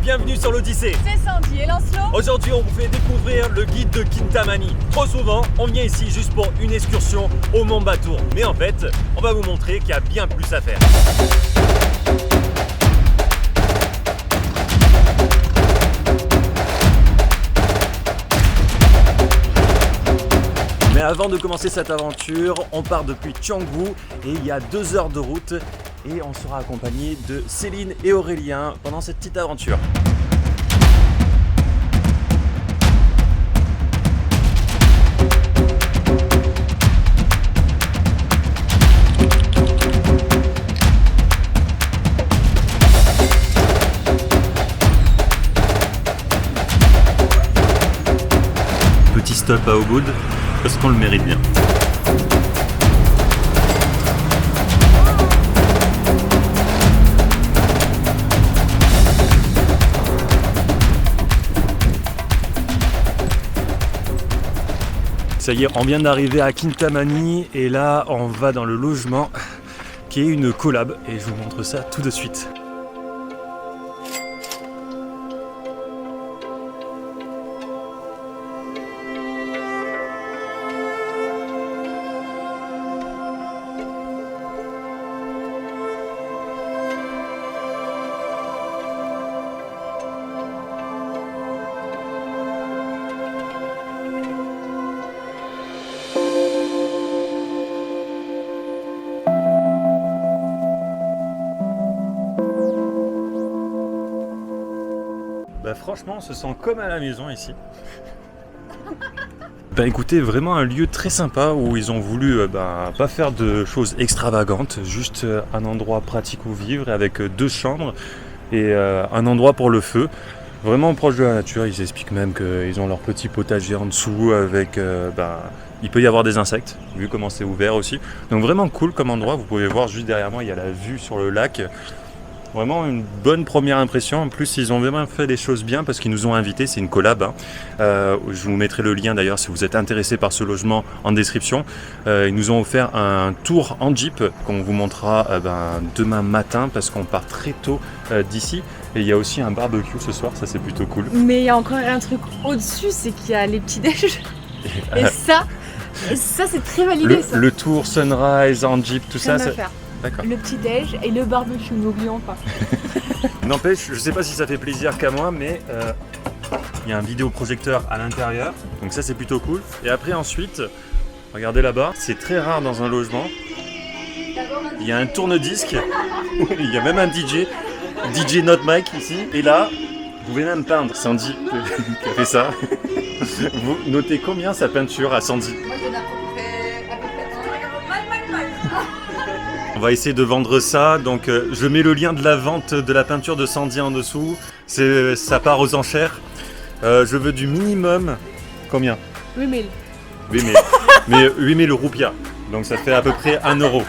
bienvenue sur l'Odyssée. C'est Sandy et Lancelot. Aujourd'hui, on vous fait découvrir le guide de Kintamani. Trop souvent, on vient ici juste pour une excursion au Mont Batour. Mais en fait, on va vous montrer qu'il y a bien plus à faire. Mais avant de commencer cette aventure, on part depuis Canggu et il y a 2 heures de route et on sera accompagné de Céline et Aurélien pendant cette petite aventure. Petit stop à Ubud. Parce qu'on le mérite bien. Ça y est, on vient d'arriver à Kintamani et là on va dans le logement qui est une collab et je vous montre ça tout de suite. Bah franchement, on se sent comme à la maison ici. Bah écoutez, vraiment un lieu très sympa où ils ont voulu pas faire de choses extravagantes, juste un endroit pratique où vivre avec 2 chambres et un endroit pour le feu. Vraiment proche de la nature, ils expliquent même qu'ils ont leur petit potager en dessous avec... il peut y avoir des insectes, vu comment c'est ouvert aussi. Donc vraiment cool comme endroit, vous pouvez voir juste derrière moi, il y a la vue sur le lac. Vraiment une bonne première impression. En plus, ils ont vraiment fait les choses bien parce qu'ils nous ont invités. C'est une collab. Je vous mettrai le lien d'ailleurs si vous êtes intéressé par ce logement en description. Ils nous ont offert un tour en Jeep qu'on vous montrera demain matin parce qu'on part très tôt d'ici. Et il y a aussi un barbecue ce soir. Ça, c'est plutôt cool. Mais il y a encore un truc au-dessus, c'est qu'il y a les petits déj. Et ça c'est très validé. Le tour sunrise en Jeep, tout ça. D'accord. Le petit déj et le barbecue, n'oublions pas. N'empêche, je sais pas si ça fait plaisir qu'à moi, mais il y a un vidéoprojecteur à l'intérieur, donc ça c'est plutôt cool. Et après ensuite, regardez là-bas, c'est très rare dans un logement. Il y a un tourne-disque, il y a même un DJ Not Mike ici. Et là, vous pouvez même peindre. Sandy qui a fait ça. Vous notez combien sa peinture à Sandy? On va essayer de vendre ça, donc je mets le lien de la vente de la peinture de Sandy en dessous. Ça part aux enchères. Je veux du minimum. Combien? 8000. 8000. Mais 8000 roupias. Donc ça fait à peu près 1 euro.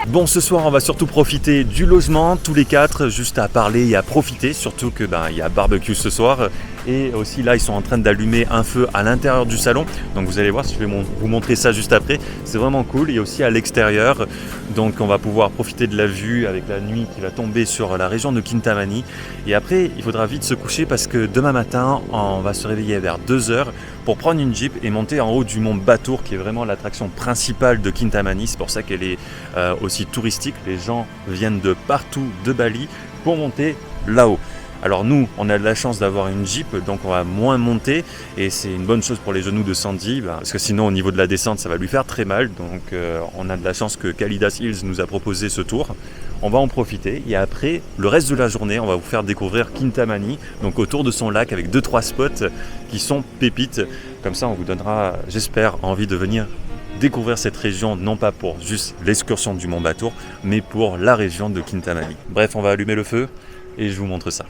Bon, ce soir, on va surtout profiter du logement, tous les 4, juste à parler et à profiter. Surtout que il y a barbecue ce soir. Et aussi là, ils sont en train d'allumer un feu à l'intérieur du salon. Donc vous allez voir, je vais vous montrer ça juste après. C'est vraiment cool. Et aussi à l'extérieur. Donc on va pouvoir profiter de la vue avec la nuit qui va tomber sur la région de Kintamani. Et après, il faudra vite se coucher parce que demain matin, on va se réveiller vers 2h pour prendre une Jeep et monter en haut du mont Batour, qui est vraiment l'attraction principale de Kintamani. C'est pour ça qu'elle est aussi touristique. Les gens viennent de partout de Bali pour monter là-haut. Alors nous, on a de la chance d'avoir une Jeep, donc on va moins monter et c'est une bonne chose pour les genoux de Sandy, parce que sinon au niveau de la descente, ça va lui faire très mal. Donc on a de la chance que Kalidas Hills nous a proposé ce tour. On va en profiter et après, le reste de la journée, on va vous faire découvrir Kintamani, donc autour de son lac avec 2-3 spots qui sont pépites. Comme ça, on vous donnera, j'espère, envie de venir découvrir cette région, non pas pour juste l'excursion du Mont Batour, mais pour la région de Kintamani. Bref, on va allumer le feu et je vous montre ça.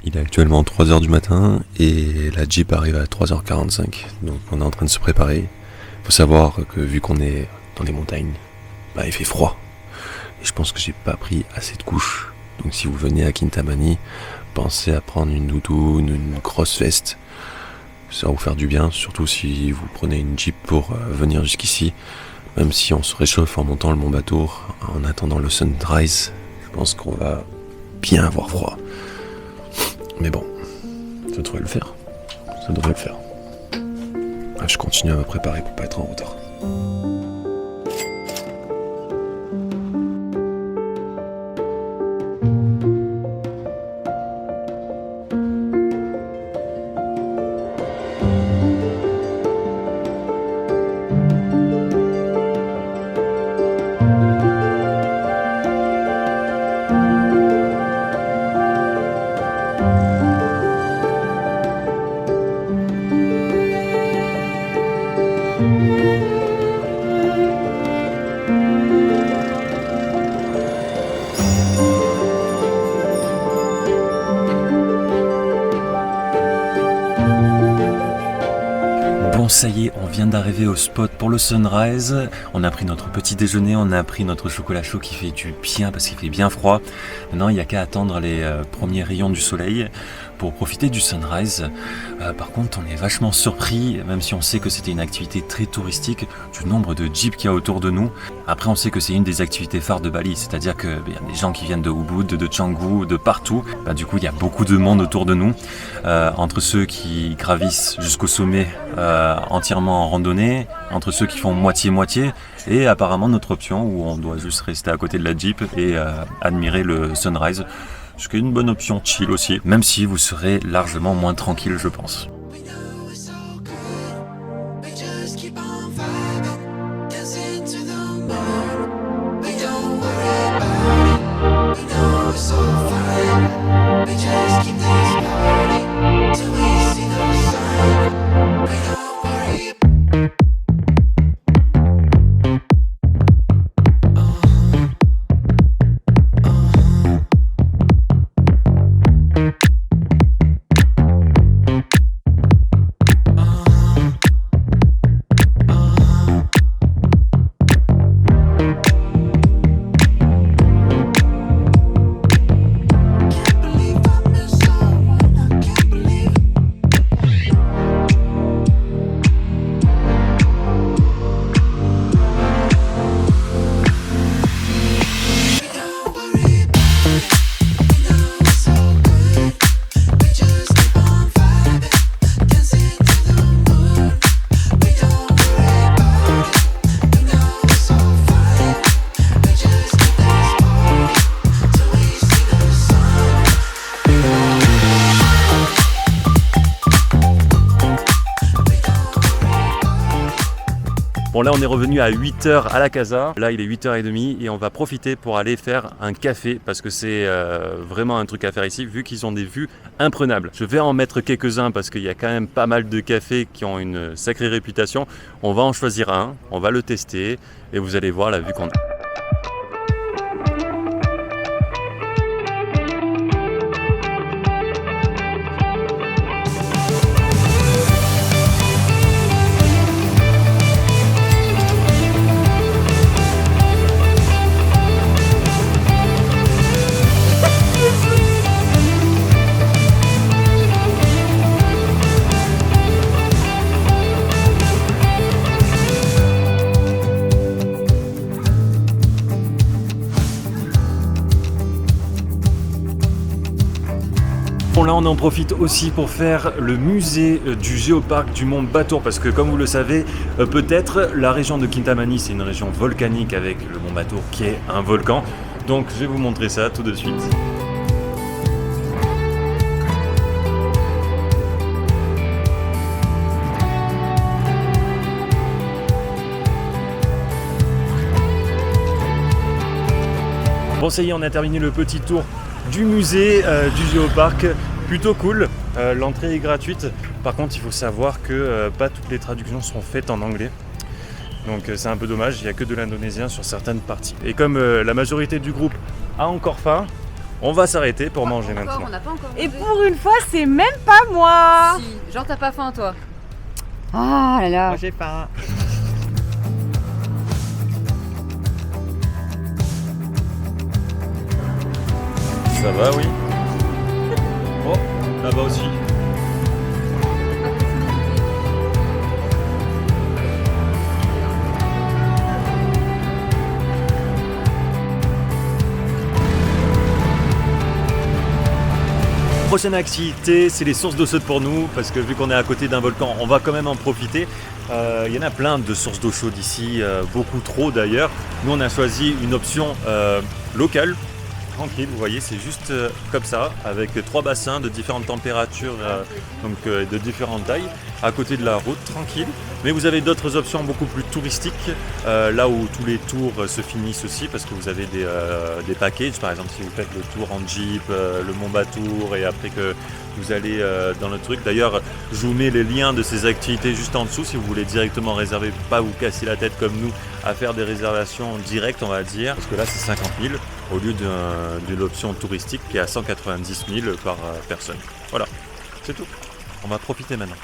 Il est actuellement 3h du matin et la Jeep arrive à 3h45. Donc on est en train de se préparer. Il faut savoir que vu qu'on est dans les montagnes, il fait froid. Et je pense que j'ai pas pris assez de couches. Donc si vous venez à Kintamani, pensez à prendre une doudoune, une grosse veste. Ça va vous faire du bien, surtout si vous prenez une Jeep pour venir jusqu'ici. Même si on se réchauffe en montant le Mont Batour, en attendant le sunrise, je pense qu'on va bien avoir froid. Mais bon, ça devrait le faire. Ça devrait le faire. Je continue à me préparer pour pas être en retard. Bon, ça y est, on vient d'arriver au spot pour le sunrise. On a pris notre petit déjeuner, on a pris notre chocolat chaud qui fait du bien parce qu'il fait bien froid. Maintenant, il n'y a qu'à attendre les premiers rayons du soleil pour profiter du sunrise. Par contre, on est vachement surpris, même si on sait que c'était une activité très touristique, du nombre de jeeps qu'il y a autour de nous. Après, on sait que c'est une des activités phares de Bali, c'est-à-dire qu'il y a des gens qui viennent de Ubud, de Canggu, de partout. Du coup, il y a beaucoup de monde autour de nous. Entre ceux qui gravissent jusqu'au sommet entièrement en randonnée, entre ceux qui font moitié-moitié, et apparemment notre option où on doit juste rester à côté de la Jeep et admirer le sunrise. Ce qui est une bonne option chill aussi, même si vous serez largement moins tranquille, je pense. Bon, là on est revenu à 8h à la casa, là il est 8h30 et on va profiter pour aller faire un café parce que c'est vraiment un truc à faire ici vu qu'ils ont des vues imprenables. Je vais en mettre quelques-uns parce qu'il y a quand même pas mal de cafés qui ont une sacrée réputation. On va en choisir un, on va le tester et vous allez voir la vue qu'on a. Bon, là on en profite aussi pour faire le musée du géoparc du Mont Batour parce que comme vous le savez peut-être la région de Kintamani c'est une région volcanique avec le Mont Batour qui est un volcan, donc je vais vous montrer ça tout de suite. Bon, ça y est, on a terminé le petit tour du musée du géoparc, plutôt cool. L'entrée est gratuite. Par contre, il faut savoir que pas toutes les traductions sont faites en anglais. Donc c'est un peu dommage, il n'y a que de l'indonésien sur certaines parties. Et comme la majorité du groupe a encore faim, On va s'arrêter pour manger Encore, maintenant. on n'a pas encore Et mangé. pour une fois, c'est même pas moi. Si, genre t'as pas faim toi. Ah là là. j'ai faim. Ça va, oui. Oh, là-bas aussi. Prochaine activité, c'est les sources d'eau chaude pour nous, parce que vu qu'on est à côté d'un volcan, on va quand même en profiter. Il y en a plein de sources d'eau chaude ici, beaucoup trop d'ailleurs. Nous on a choisi une option locale, tranquille, vous voyez, c'est juste comme ça, avec 3 bassins de différentes températures, de différentes tailles, à côté de la route, tranquille. Mais vous avez d'autres options beaucoup plus touristiques, là où tous les tours se finissent aussi, parce que vous avez des packages, par exemple si vous faites le tour en Jeep, le Mont Batour, et après que vous allez dans le truc. D'ailleurs, je vous mets les liens de ces activités juste en dessous, si vous voulez directement réserver, pas vous casser la tête comme nous, à faire des réservations directes, on va dire, parce que là c'est 50 000, au lieu d'une option touristique qui est à 190 000 par personne. Voilà, c'est tout. On va profiter maintenant.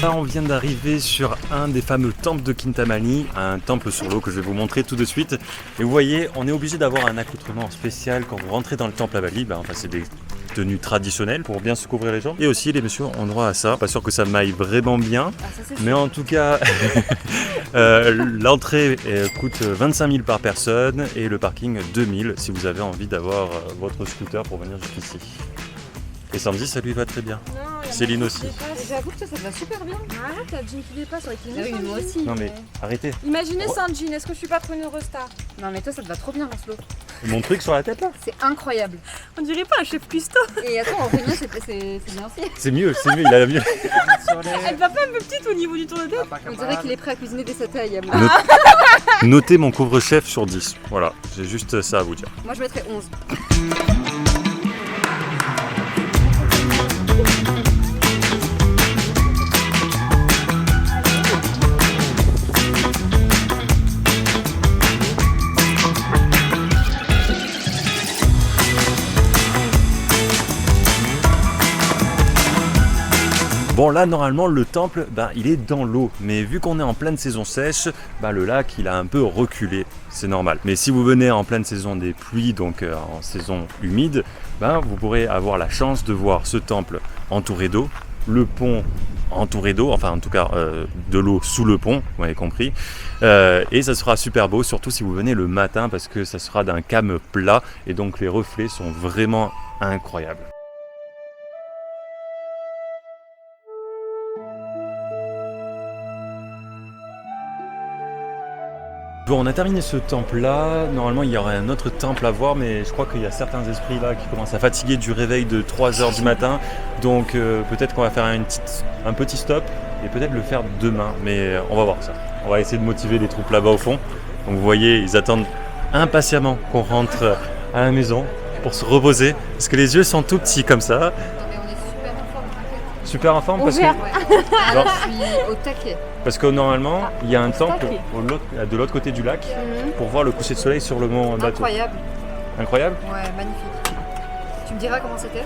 On vient d'arriver sur un des fameux temples de Kintamani, un temple sur l'eau que je vais vous montrer tout de suite. Et vous voyez, on est obligé d'avoir un accoutrement spécial quand vous rentrez dans le temple à Bali. C'est des tenues traditionnelles pour bien se couvrir les jambes. Et aussi, les messieurs ont droit à ça. Pas sûr que ça m'aille vraiment bien, mais en tout cas, l'entrée coûte 25 000 par personne et le parking 2 000 si vous avez envie d'avoir votre scooter pour venir jusqu'ici. Et Sandy, ça lui va très bien. Céline aussi. J'avoue que ça va super bien. Voilà, t'as le jean qui dépasse avec les Ah oui, moi aussi. Non mais arrêtez. Imaginez ça en jean, est-ce que je suis pas trop une Eurostar? Non mais toi ça te va trop bien Lancelot. Mon truc sur la tête là. C'est incroyable. On dirait pas un chef cuistot. Et attends, en réunion c'est bien aussi. C'est mieux, il a mieux. Elle va pas un peu petite au niveau du tour de tête? On dirait qu'il est prêt à cuisiner dès sa taille. Notez mon couvre-chef sur 10. Voilà, j'ai juste ça à vous dire. Moi je mettrais 11. Bon là normalement le temple il est dans l'eau, mais vu qu'on est en pleine saison sèche, le lac il a un peu reculé, c'est normal. Mais si vous venez en pleine saison des pluies, donc en saison humide, vous pourrez avoir la chance de voir ce temple entouré d'eau, le pont entouré d'eau, enfin en tout cas de l'eau sous le pont, vous m'avez compris, et ça sera super beau, surtout si vous venez le matin parce que ça sera d'un calme plat et donc les reflets sont vraiment incroyables. Bon, on a terminé ce temple-là. Normalement, il y aurait un autre temple à voir, mais je crois qu'il y a certains esprits là qui commencent à fatiguer du réveil de 3h du matin. Donc, peut-être qu'on va faire un petit stop et peut-être le faire demain. Mais on va voir ça. On va essayer de motiver les troupes là-bas au fond. Donc, vous voyez, ils attendent impatiemment qu'on rentre à la maison pour se reposer. Parce que les yeux sont tout petits comme ça. Super en forme parce que, Alors, je suis au taquet. parce que normalement il y a un temple de l'autre côté du lac pour voir le coucher de soleil sur le mont Bateau. Incroyable. Incroyable. Ouais, magnifique. Tu me diras comment c'était?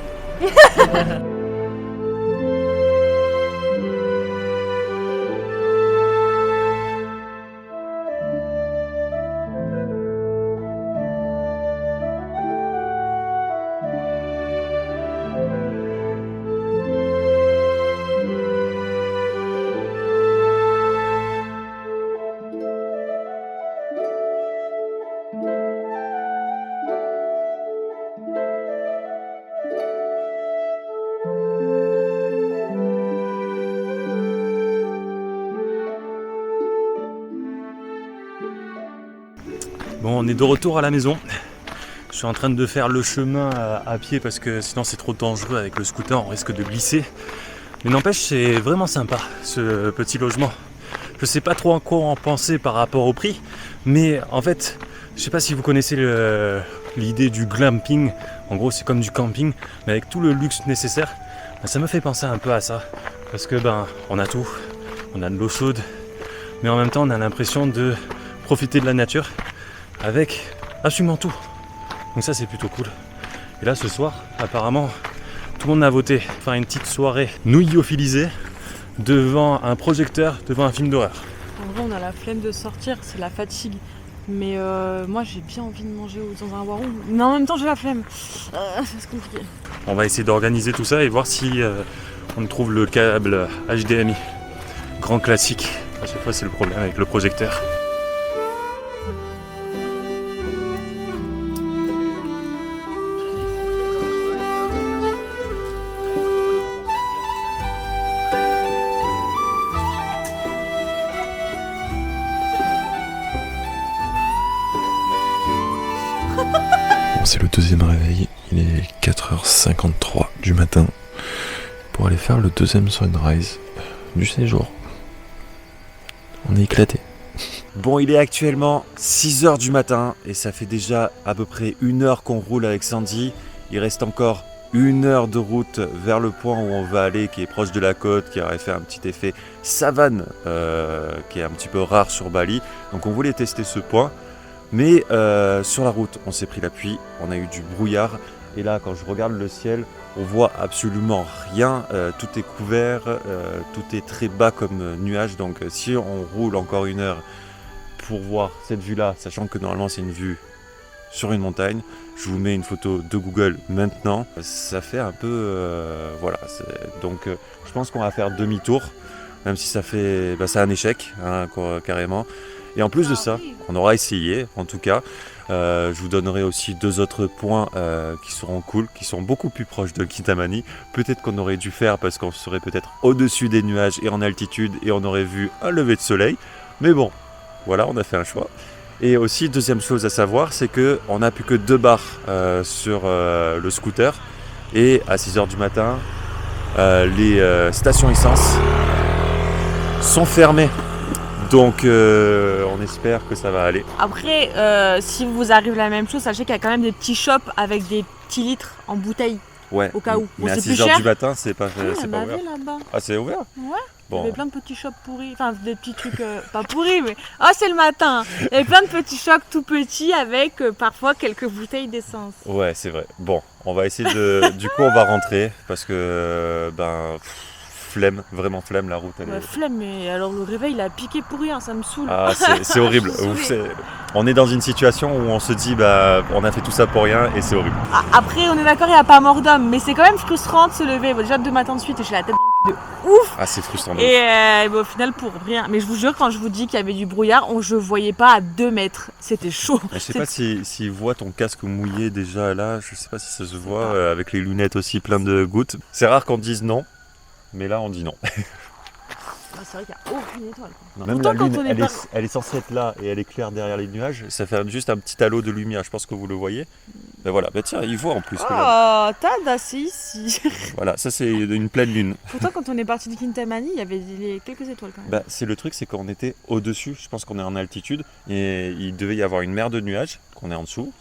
Bon, on est de retour à la maison. Je suis en train de faire le chemin à pied parce que sinon c'est trop dangereux avec le scooter, on risque de glisser. Mais n'empêche, c'est vraiment sympa ce petit logement. Je sais pas trop en quoi en penser par rapport au prix, mais en fait, je sais pas si vous connaissez l'idée du glamping. En gros, c'est comme du camping, mais avec tout le luxe nécessaire. Ça me fait penser un peu à ça, parce que on a tout, on a de l'eau chaude, mais en même temps, on a l'impression de profiter de la nature avec absolument tout. Donc ça, c'est plutôt cool. Et là, ce soir, apparemment, tout le monde a voté pour faire une petite soirée nouillophilisée devant un projecteur, devant un film d'horreur. En vrai, on a la flemme de sortir, c'est la fatigue. Mais moi, j'ai bien envie de manger dans un warung. Mais en même temps, j'ai la flemme. C'est compliqué. On va essayer d'organiser tout ça et voir si on trouve le câble HDMI. Grand classique. À chaque fois, c'est le problème avec le projecteur. C'est le deuxième réveil, il est 4h53 du matin pour aller faire le deuxième sunrise du séjour. On est éclaté. Bon, il est actuellement 6h du matin et ça fait déjà à peu près 1 heure qu'on roule avec Sandy. Il reste encore 1 heure de route vers le point où on va aller, qui est proche de la côte, qui aurait fait un petit effet savane, qui est un petit peu rare sur Bali. Donc on voulait tester ce point. Mais sur la route, on s'est pris la pluie, on a eu du brouillard. Et là, quand je regarde le ciel, on voit absolument rien. Tout est couvert, tout est très bas comme nuage. Donc si on roule encore 1 heure pour voir cette vue-là, sachant que normalement c'est une vue sur une montagne, je vous mets une photo de Google maintenant. Ça fait un peu... voilà. Donc je pense qu'on va faire demi-tour, même si ça fait... c'est un échec, hein, carrément. Et en plus de ça, on aura essayé, en tout cas, je vous donnerai aussi 2 autres points qui seront cool, qui sont beaucoup plus proches de Kintamani. Peut-être qu'on aurait dû faire parce qu'on serait peut-être au-dessus des nuages et en altitude et on aurait vu un lever de soleil. Mais bon, voilà, on a fait un choix. Et aussi, deuxième chose à savoir, c'est qu'on n'a plus que 2 bars sur le scooter. Et à 6h du matin, les stations essence sont fermées. Donc on espère que ça va aller. Après, si vous arrive la même chose, sachez qu'il y a quand même des petits shops avec des petits litres en bouteille. Ouais, au cas où. Mais bon, à c'est 6h du matin, c'est pas ouvert. Là-bas. Ah, c'est ouvert? Ouais. Bon. Il y avait plein de petits shops pourris, enfin des petits trucs pas pourris, mais c'est le matin. Il y avait plein de petits shops tout petits avec parfois quelques bouteilles d'essence. Ouais, c'est vrai. Bon, on va essayer de... du coup, on va rentrer parce que flemme, vraiment flemme la route. Flemme, mais alors le réveil il a piqué pour rien, ça me saoule. Ah, c'est horrible. On est dans une situation où on se dit on a fait tout ça pour rien et c'est horrible. Après, on est d'accord, il n'y a pas mort d'homme, mais c'est quand même frustrant de se lever. Déjà 2 matins de suite et j'ai la tête de ouf. Ah, c'est frustrant. Et au final pour rien. Mais je vous jure, quand je vous dis qu'il y avait du brouillard, je voyais pas à 2 mètres. C'était chaud. Je sais pas s'il voit ton casque mouillé déjà là. Je sais pas si ça se voit avec les lunettes aussi plein de gouttes. C'est rare qu'on dise non. Mais là, on dit non. C'est vrai qu'il n'y a aucune étoile. Même la lune, elle est censée être là et elle est claire derrière les nuages. Ça fait juste un petit halo de lumière. Je pense que vous le voyez. Ben voilà, tiens, il voit en plus. Oh, t'as ici. Voilà, ça c'est une pleine lune. Pourtant, quand on est parti de Kintamani, il y avait quelques étoiles quand même. C'est le truc, c'est qu'on était au-dessus. Je pense qu'on est en altitude et il devait y avoir une mer de nuages, qu'on est en dessous,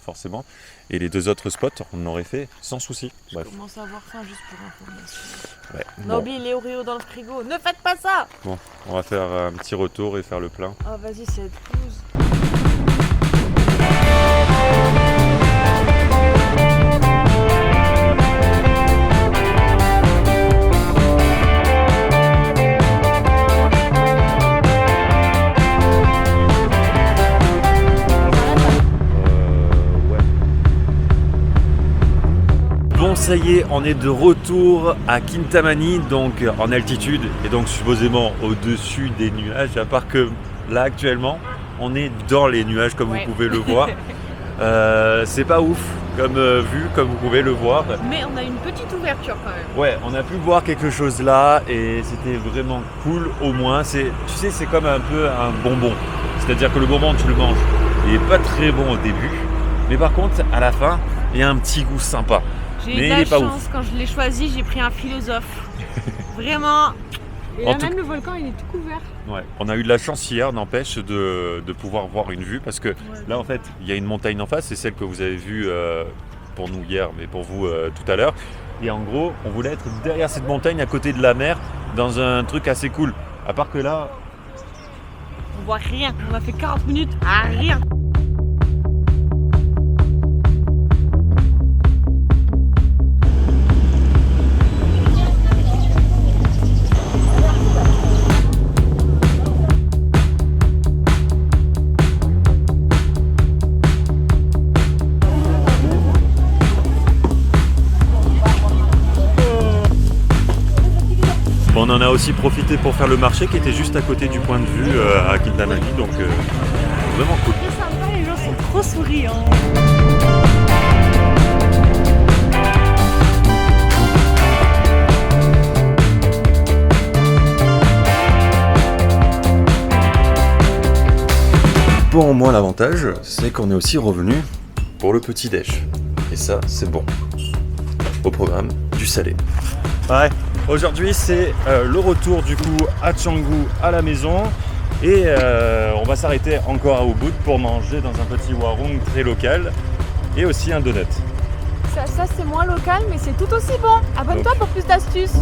forcément. Et les 2 autres spots, on aurait fait sans souci. Je commence à avoir faim juste pour information. Ouais, on a oublié les Oreos dans le frigo. Ne faites pas ça. Bon, on va faire un petit retour et faire le plein. Ah vas-y, c'est épouse. Bon, ça y est, on est de retour à Kintamani, donc en altitude et donc supposément au-dessus des nuages, à part que là actuellement on est dans les nuages comme vous pouvez le voir. C'est pas ouf comme vue, comme vous pouvez le voir. Mais on a une petite ouverture quand même. Ouais, on a pu voir quelque chose là et c'était vraiment cool au moins. Tu sais, c'est comme un peu un bonbon. C'est-à-dire que le bonbon, tu le manges, il est pas très bon au début. Mais par contre, à la fin, il y a un petit goût sympa. J'ai eu de la chance, quand je l'ai choisi, j'ai pris un philosophe. Vraiment, Et En là tout- même le volcan il est tout couvert. Ouais. On a eu de la chance hier, n'empêche, de pouvoir voir une vue parce que là en fait il y a une montagne en face, c'est celle que vous avez vue pour nous hier, mais pour vous tout à l'heure. Et en gros, on voulait être derrière cette montagne à côté de la mer dans un truc assez cool. À part que là, On voit rien. On a fait 40 minutes à rien. on en a aussi profité pour faire le marché qui était juste à côté du point de vue à Kintamani, donc vraiment cool. C'est sympa, les gens sont trop souriants. Bon, moi l'avantage, c'est qu'on est aussi revenu pour le petit déj. Et ça, c'est bon. Au programme, du salé. Ouais, aujourd'hui c'est le retour du coup à Canggu à la maison et on va s'arrêter encore à Ubud pour manger dans un petit warung très local et aussi un donut. Ça c'est moins local mais c'est tout aussi bon. Abonne-toi pour plus d'astuces.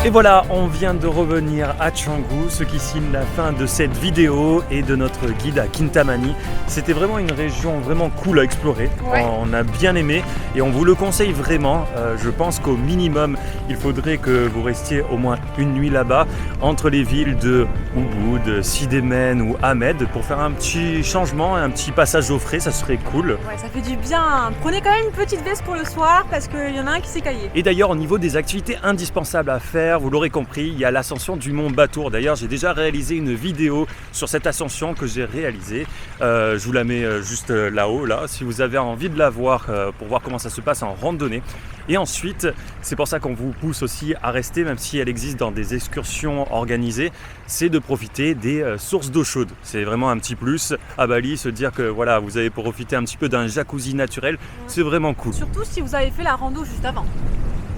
Et voilà, on vient de revenir à Canggu, ce qui signe la fin de cette vidéo et de notre guide à Kintamani. C'était vraiment une région vraiment cool à explorer, Ouais. On a bien aimé et on vous le conseille vraiment. Je pense qu'au minimum, il faudrait que vous restiez au moins une nuit là-bas, entre les villes de Ubud, Sidemen ou Ahmed, pour faire un petit changement, un petit passage au frais, ça serait cool. Ouais, ça fait du bien. Prenez quand même une petite veste pour le soir parce qu'il y en a un qui s'est caillé. Et d'ailleurs, au niveau des activités indispensables à faire, vous l'aurez compris, il y a l'ascension du mont Batour. D'ailleurs, j'ai déjà réalisé une vidéo sur cette ascension que j'ai réalisée. Je vous la mets juste là-haut, là, si vous avez envie de la voir pour voir comment ça se passe en randonnée. Et ensuite, c'est pour ça qu'on vous pousse aussi à rester, même si elle existe dans des excursions organisées, c'est de profiter des sources d'eau chaude. C'est vraiment un petit plus à Bali, se dire que voilà, vous avez profité un petit peu d'un jacuzzi naturel, c'est vraiment cool. Surtout si vous avez fait la rando juste avant.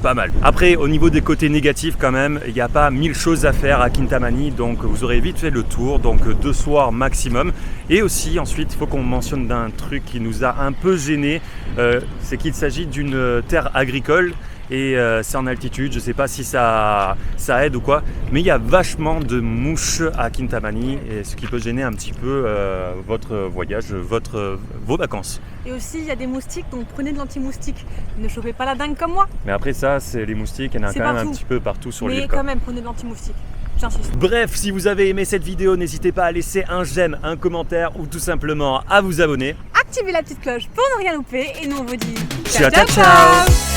Pas mal. Après, au niveau des côtés négatifs quand même, il n'y a pas 1000 choses à faire à Kintamani, donc vous aurez vite fait le tour, donc 2 soirs maximum. Et aussi, ensuite, il faut qu'on mentionne d'un truc qui nous a un peu gêné, c'est qu'il s'agit d'une terre agricole et c'est en altitude, je ne sais pas si ça aide ou quoi, mais il y a vachement de mouches à Kintamani, et ce qui peut gêner un petit peu votre voyage, vos vacances. Et aussi il y a des moustiques donc prenez de l'anti-moustique. Ne chopez pas la dingue comme moi. Mais après ça, c'est les moustiques, il y en a C'est quand même partout. un petit peu partout sur Mais l'île. quand même prenez de l'anti-moustique. J'insiste. Bref, si vous avez aimé cette vidéo, n'hésitez pas à laisser un j'aime, un commentaire ou tout simplement à vous abonner. Activez la petite cloche pour ne rien louper et nous on vous dit Ciao, ciao, ciao.